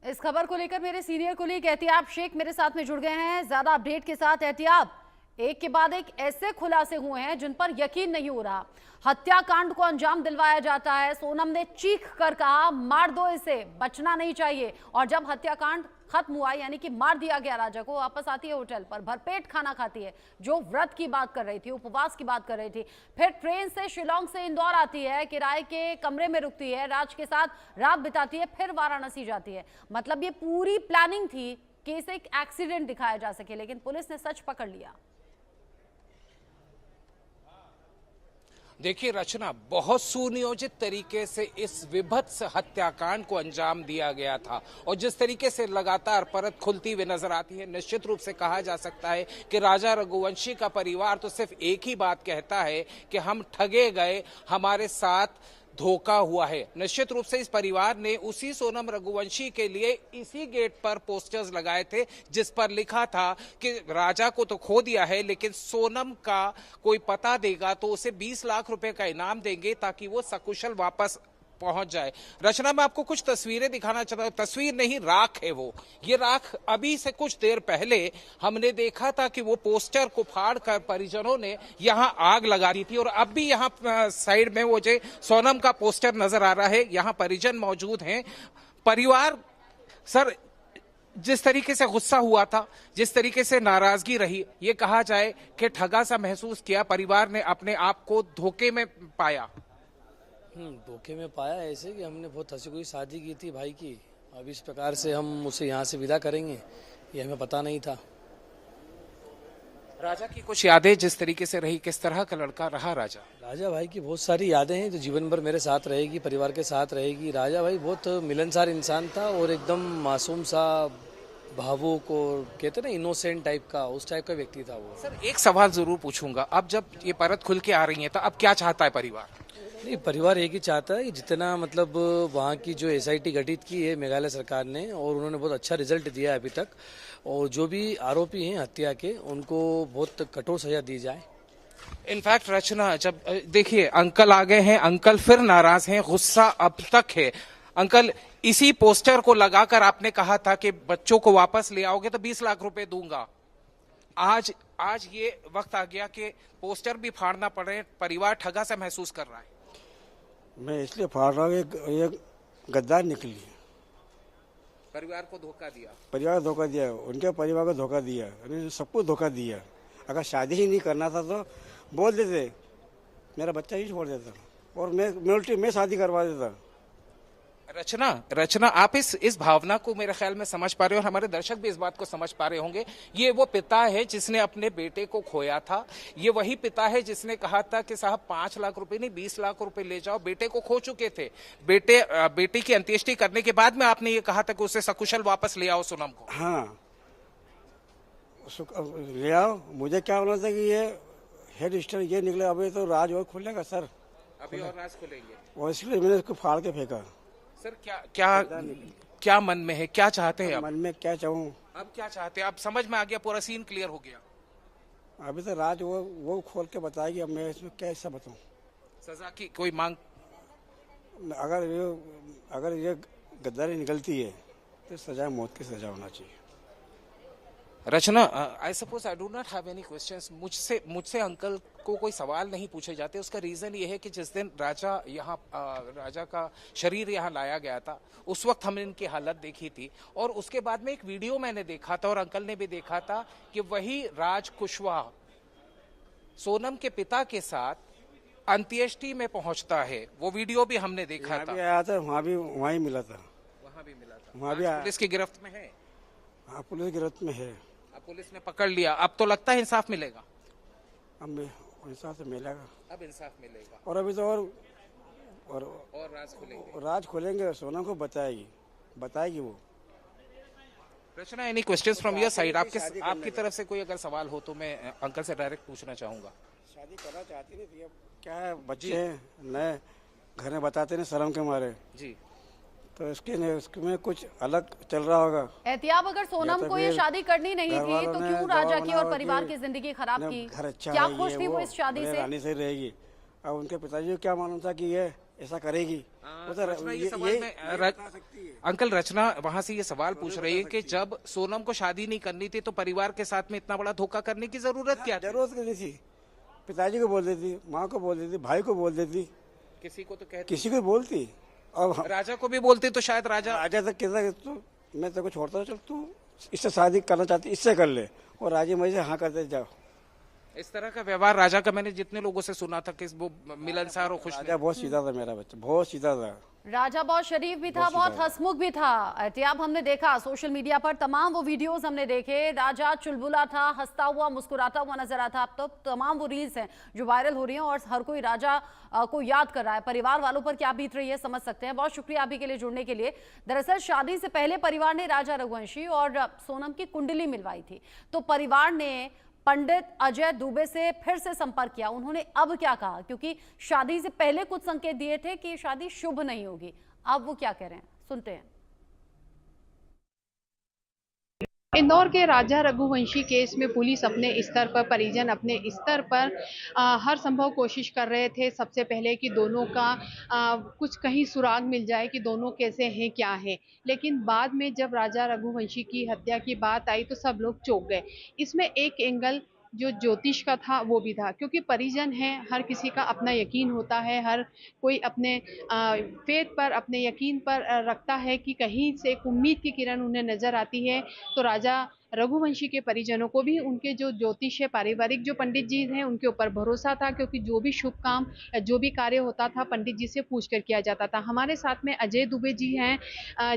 इस खबर को लेकर मेरे सीनियर कुलीग एहतियाब शेख मेरे साथ में जुड़ गए हैं ज्यादा अपडेट के साथ। एहतियाब, एक के बाद एक ऐसे खुलासे हुए हैं जिन पर यकीन नहीं हो रहा। हत्याकांड को अंजाम दिलवाया जाता है, सोनम ने चीख कर कहा मार दो इसे, बचना नहीं चाहिए। और जब हत्याकांड खत्म हुआ यानी कि मार दिया गया राजा को, वापस आती है होटल पर, भरपेट खाना खाती है, जो व्रत की बात कर रही थी, उपवास की बात कर रही थी। फिर ट्रेन से शिलोंग से इंदौर आती है, किराए के कमरे में रुकती है, राज के साथ रात बिताती है, फिर वाराणसी जाती है। मतलब ये पूरी प्लानिंग थी कि इसे एक एक्सीडेंट दिखाया जा सके, लेकिन पुलिस ने सच पकड़ लिया। देखिए रचना, बहुत सुनियोजित तरीके से इस विभत्स हत्याकांड को अंजाम दिया गया था और जिस तरीके से लगातार परत खुलती हुई नजर आती है, निश्चित रूप से कहा जा सकता है कि राजा रघुवंशी का परिवार तो सिर्फ एक ही बात कहता है कि हम ठगे गए, हमारे साथ धोखा हुआ है। निश्चित रूप से इस परिवार ने उसी सोनम रघुवंशी के लिए इसी गेट पर पोस्टर्स लगाए थे जिस पर लिखा था कि राजा को तो खो दिया है लेकिन सोनम का कोई पता देगा तो उसे 20 लाख रुपए का इनाम देंगे ताकि वो सकुशल वापस पहुंच जाए। रचना, मैं आपको कुछ तस्वीरें दिखाना चाहता हूं। तस्वीर नहीं, राख है वो। ये राख अभी से कुछ देर पहले हमने देखा था कि वो पोस्टर को फाड़ कर परिजनों ने यहां आग लगा दी थी और अब भी यहां साइड में वो जो सोनम का पोस्टर नजर आ रहा है, यहां परिजन मौजूद हैं। परिवार सर जिस तरीके से गुस्सा हुआ था, जिस तरीके से नाराजगी रही, ये कहा जाए कि ठगा सा महसूस किया, परिवार ने अपने आप को धोखे में पाया। धोखे में पाया ऐसे कि हमने बहुत हंसी खुशी शादी की थी भाई की, अब इस प्रकार से हम उसे यहाँ से विदा करेंगे ये हमें पता नहीं था। राजा की कुछ यादें जिस तरीके से रही, किस तरह का लड़का रहा राजा? राजा भाई की बहुत सारी यादें हैं जो जीवन भर मेरे साथ रहेगी, परिवार के साथ रहेगी। राजा भाई बहुत मिलनसार इंसान था और एकदम मासूम सा, भावुक और कहते ना इनोसेंट टाइप का, उस टाइप का व्यक्ति था वो। सर एक सवाल जरूर पूछूंगा, अब जब ये परत खुल के आ रही है तो अब क्या चाहता है परिवार? नहीं, परिवार एक ही चाहता है कि जितना मतलब वहाँ की जो एसआईटी गठित की है मेघालय सरकार ने और उन्होंने बहुत अच्छा रिजल्ट दिया है अभी तक, और जो भी आरोपी हैं हत्या के उनको बहुत कठोर सजा दी जाए। इनफैक्ट रचना, जब देखिए अंकल आ गए हैं, अंकल फिर नाराज हैं, गुस्सा अब तक है। अंकल, इसी पोस्टर को लगाकर आपने कहा था कि बच्चों को वापस ले आओगे तो 20 लाख रुपए दूंगा। आज ये वक्त आ गया कि पोस्टर भी फाड़ना पड़े, परिवार ठगा सा महसूस कर रहा है। मैं इसलिए फाड़ रहा हूँ, ये गद्दार निकली, परिवार को धोखा दिया, परिवार को धोखा दिया, उनके परिवार को धोखा दिया, सबको धोखा दिया। अगर शादी ही नहीं करना था तो बोल देते, मेरा बच्चा ही छोड़ देता और मैं शादी करवा देता। रचना, आप इस भावना को मेरे ख्याल में समझ पा रहे हो और हमारे दर्शक भी इस बात को समझ पा रहे होंगे। ये वो पिता है जिसने अपने बेटे को खोया था, ये वही पिता है जिसने कहा था कि साहब 5 लाख रुपए नहीं 20 लाख रुपए ले जाओ। बेटे को खो चुके थे, बेटी की अंत्येष्टि करने के बाद में आपने ये कहा था कि उसे सकुशल वापस ले आओ सोनम को। हाँ, ले आओ। मुझे क्या होना था कि ये हेड स्टार ये निकले, अभी तो राज और खुलेगा सर, अभी और राज खुलेंगे, और इसलिए मैंने इसको फाड़ के फेंका। सर क्या मन में है, क्या चाहते हैं आप? मन में क्या चाहूँ, अब क्या चाहते हैं आप? समझ में आ गया, पूरा सीन क्लियर हो गया। अभी तो राज वो खोल के बताएगी, अब मैं इसमें क्या हिस्सा बताऊँ। सजा की कोई मांग? अगर ये गद्दारी निकलती है तो सजा मौत की सजा होना चाहिए। Rachna, I suppose I do not have any questions. मुझसे अंकल को कोई सवाल नहीं पूछे जाते। उसका रीजन ये है कि जिस दिन राजा का शरीर यहाँ लाया गया था, उस वक्त हमने इनकी हालत देखी थी और उसके बाद में एक वीडियो मैंने देखा था और अंकल ने भी देखा था कि वही राज कुशवाहा सोनम के पिता के साथ अंत्येष्टि में पहुंचता है। वो वीडियो भी हमने देखा था। आया था, वहाँ ही मिला था, वहाँ भी मिला था। वहाँ भी पुलिस की गिरफ्त में है। हाँ, पुलिस की गिरफ्त में है। अब पुलिस ने पकड़ लिया, अब तो लगता है इंसाफ मिलेगा। अब इंसाफ मिलेगा, अब इंसाफ मिलेगा और अभी तो और राज खोलेंगे, सोनम को बताएगी वो। Rachna, any questions from your side? आपकी तरफ से कोई अगर सवाल हो तो मैं अंकल से डायरेक्ट पूछना चाहूंगा। शादी करना चाहती नहीं थी, अब क्या है, बच्चे हैं नए, घर में बताते नहीं शर्म के मारे जी, तो इसमें कुछ अलग चल रहा होगा। एहतियाब, अगर सोनम को ये शादी करनी नहीं थी तो क्यों राजा की और परिवार की जिंदगी खराब की? घर अच्छा क्या है, खुश थी वो इस शादी से? रानी से रहेगी। अब उनके पिताजी को क्या मालूम था कि ये ऐसा करेगी। वो तो रचना, ये सवाल मैं बता सकती है। अंकल रचना वहां से ये सवाल पूछ रही है कि जब सोनम को शादी नहीं करनी थी तो परिवार के साथ में इतना बड़ा धोखा करने की जरूरत क्या थी? जरूरत नहीं थी। पिताजी को बोल देती, माँ को बोल देती, भाई को बोल देती, किसी को तो कहती, किसी को बोलती। और राजा को भी बोलते तो शायद राजा राजा तक कहता तू, मैं तेरे को छोड़ता हूँ, चल तू इससे शादी करना चाहती इससे कर ले, और राजी मजी से हाँ करते जाओ। इस तरह का व्यवहार राजा का मैंने जितने लोगों से सुना था कि वो मिलनसार और खुश राजा बहुत सीधा था, मेरा बच्चा बहुत सीधा था। राजा बहुत शरीफ भी था, बहुत हंसमुख भी था। एहतियाब हमने देखा सोशल मीडिया पर, तमाम वो वीडियोस हमने देखे। राजा चुलबुला था, हंसता हुआ, मुस्कुराता हुआ नजर आता। अब तो तमाम वो रील्स हैं जो वायरल हो रही हैं और हर कोई राजा को याद कर रहा है। परिवार वालों पर क्या बीत रही है समझ सकते हैं। बहुत शुक्रिया अभी के लिए जुड़ने के लिए। दरअसल शादी से पहले परिवार ने राजा रघुवंशी और सोनम की कुंडली मिलवाई थी, तो परिवार ने पंडित अजय दुबे से फिर से संपर्क किया। उन्होंने अब क्या कहा, क्योंकि शादी से पहले कुछ संकेत दिए थे कि शादी शुभ नहीं होगी, अब वो क्या कह रहे हैं सुनते हैं। इंदौर के राजा रघुवंशी केस में पुलिस अपने स्तर पर, परिजन अपने स्तर पर हर संभव कोशिश कर रहे थे सबसे पहले कि दोनों का कुछ कहीं सुराग मिल जाए कि दोनों कैसे हैं, क्या है। लेकिन बाद में जब राजा रघुवंशी की हत्या की बात आई तो सब लोग चौंक गए। इसमें एक एंगल जो ज्योतिष का था वो भी था, क्योंकि परिजन हैं, हर किसी का अपना यकीन होता है, हर कोई अपने फेथ पर, अपने यकीन पर रखता है कि कहीं से एक उम्मीद की किरण उन्हें नजर आती है। तो राजा रघुवंशी के परिजनों को भी उनके जो ज्योतिष है, पारिवारिक जो पंडित जी हैं, उनके ऊपर भरोसा था, क्योंकि जो भी शुभ काम, जो भी कार्य होता था पंडित जी से पूछ कर किया जाता था। हमारे साथ में अजय दुबे जी हैं,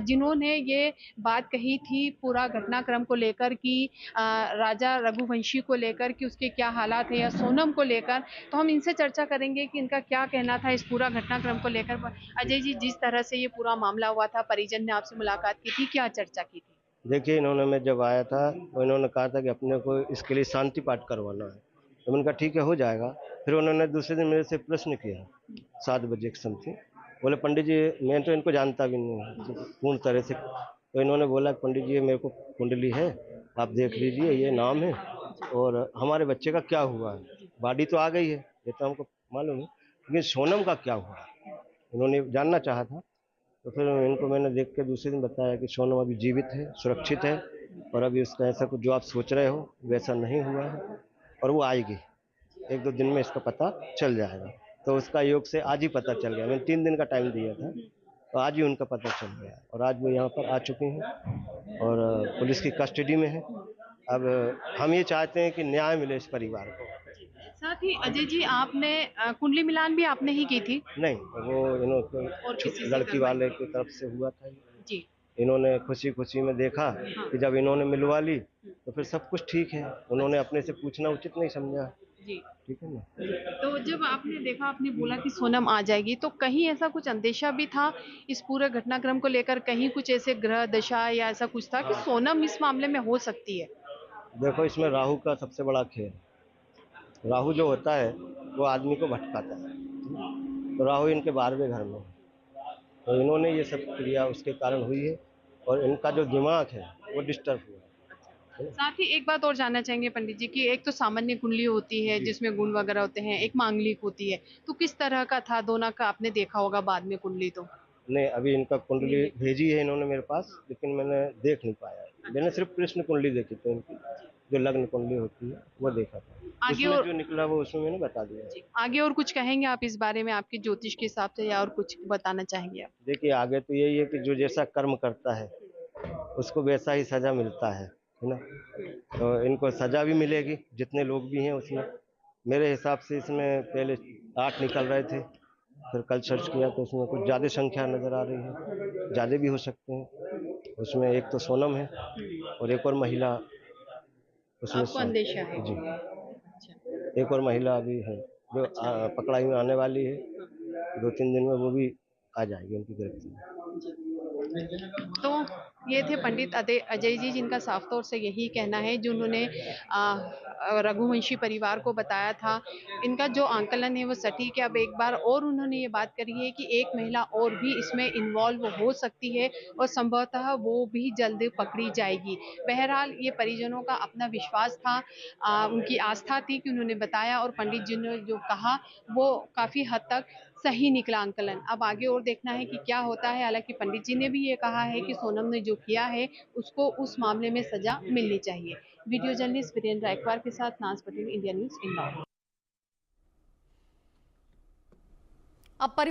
जिन्होंने ये बात कही थी पूरा घटनाक्रम को लेकर कि राजा रघुवंशी को लेकर कि उसके क्या हालात हैं, या सोनम को लेकर। तो हम इनसे चर्चा करेंगे कि इनका क्या कहना था इस पूरा घटनाक्रम को लेकर। अजय जी, जिस तरह से ये पूरा मामला हुआ था, परिजन ने आपसे मुलाकात की थी, क्या चर्चा की थी? देखिए, इन्होंने, मैं जब आया था तो इन्होंने कहा था कि अपने को इसके लिए शांति पाठ करवाना है। तो मैंने कहा ठीक है, हो जाएगा। फिर उन्होंने दूसरे दिन मेरे से प्रश्न किया 7 बजे के समथिंग। बोले पंडित जी, मैं तो इनको जानता भी नहीं पूर्ण तरह से। तो इन्होंने बोला पंडित जी, मेरे को कुंडली है, आप देख लीजिए, ये नाम है और हमारे बच्चे का क्या हुआ है। बॉडी तो आ गई है, ये तो हमको मालूम है, लेकिन सोनम का क्या हुआ इन्होंने जानना चाहा था। तो फिर इनको मैंने देख के दूसरे दिन बताया कि सोनम अभी जीवित है, सुरक्षित है, और अभी उसका ऐसा कुछ जो आप सोच रहे हो वैसा नहीं हुआ है, और वो आएगी 1-2 दिन में, इसका पता चल जाएगा। तो उसका योग से आज ही पता चल गया। मैंने 3 दिन का टाइम दिया था, तो आज ही उनका पता चल गया, और आज वो यहाँ पर आ चुके हैं और पुलिस की कस्टडी में है। अब हम ये चाहते हैं कि न्याय मिले इस परिवार को। साथ ही अजय जी, आपने कुंडली मिलान भी आपने ही की थी? नहीं, वो और इन्होंने किसी से लड़की करवाई? वाले की तरफ से हुआ था। जी। इन्होंने खुशी खुशी में देखा कि जब इन्होंने मिलवा ली तो फिर सब कुछ ठीक है। उन्होंने अपने से पूछना उचित नहीं समझा। जी। ठीक है ना। तो जब आपने देखा, आपने बोला कि सोनम आ जाएगी, तो कहीं ऐसा कुछ अंदेशा भी था इस पूरे घटनाक्रम को लेकर? कहीं कुछ ऐसे ग्रह दशा या ऐसा कुछ था कि सोनम इस मामले में हो सकती है? देखो, इसमें राहु का सबसे बड़ा खेल। राहु जो होता है वो आदमी को भटकाता है। तो राहु इनके 12वें घर में है, तो इन्होंने ये सब क्रिया उसके कारण हुई है, और इनका जो दिमाग है वो डिस्टर्ब हुआ है। साथ ही एक बात और जानना चाहेंगे पंडित जी की, एक तो सामान्य कुंडली होती है जिसमें गुण वगैरह होते हैं, एक मांगलिक होती है, तो किस तरह का था दोनों का? आपने देखा होगा बाद में कुंडली तो। नहीं, अभी इनका कुंडली भेजी है इन्होंने मेरे पास, लेकिन मैंने देख नहीं पाया। मैंने सिर्फ कृष्ण कुंडली देखी थी इनकी, जो लग्न कुंडली होती है वो देखा था। आगे उसमें और जो निकला वो उसमें मैंने बता दिया। आगे और कुछ कहेंगे आप इस बारे में, आपके ज्योतिष के हिसाब से, या और कुछ बताना चाहेंगे आप? देखिए, आगे तो यही है कि जो जैसा कर्म करता है उसको वैसा ही सजा मिलता है ना। तो इनको सजा भी मिलेगी, जितने लोग भी हैं उसमें। मेरे हिसाब से इसमें पहले 8 निकल रहे थे, फिर कल सर्च किया तो उसमें कुछ ज़्यादा संख्या नज़र आ रही है, ज़्यादा भी हो सकते हैं। उसमें एक तो सोनम है और एक और महिला उसमें आपको अंदेशा है? जी, अच्छा। एक और महिला अभी है जो पकड़ाई में आने वाली है। 2-3 दिन में वो भी आ जाएगी उनकी गिरफ्त में। तो ये थे पंडित अजय जी, जिनका साफ तौर से यही कहना है, जो उन्होंने रघुवंशी परिवार को बताया था। इनका जो आंकलन है वो सटीक है। अब एक बार और उन्होंने ये बात करी है कि एक महिला और भी इसमें इन्वॉल्व हो सकती है और संभवतः वो भी जल्द पकड़ी जाएगी। बहरहाल ये परिजनों का अपना विश्वास था, उनकी आस्था थी कि उन्होंने बताया, और पंडित जी ने जो कहा वो काफ़ी हद तक सही निकला अंकलन। अब आगे और देखना है कि क्या होता है। हालांकि पंडित जी ने भी ये कहा है कि सोनम ने जो किया है उसको उस मामले में सजा मिलनी चाहिए। वीडियो जर्नलिस्ट वीरेंद्र रायकवार के साथ नाज पटेल, इंडिया न्यूज, इंदौर। अब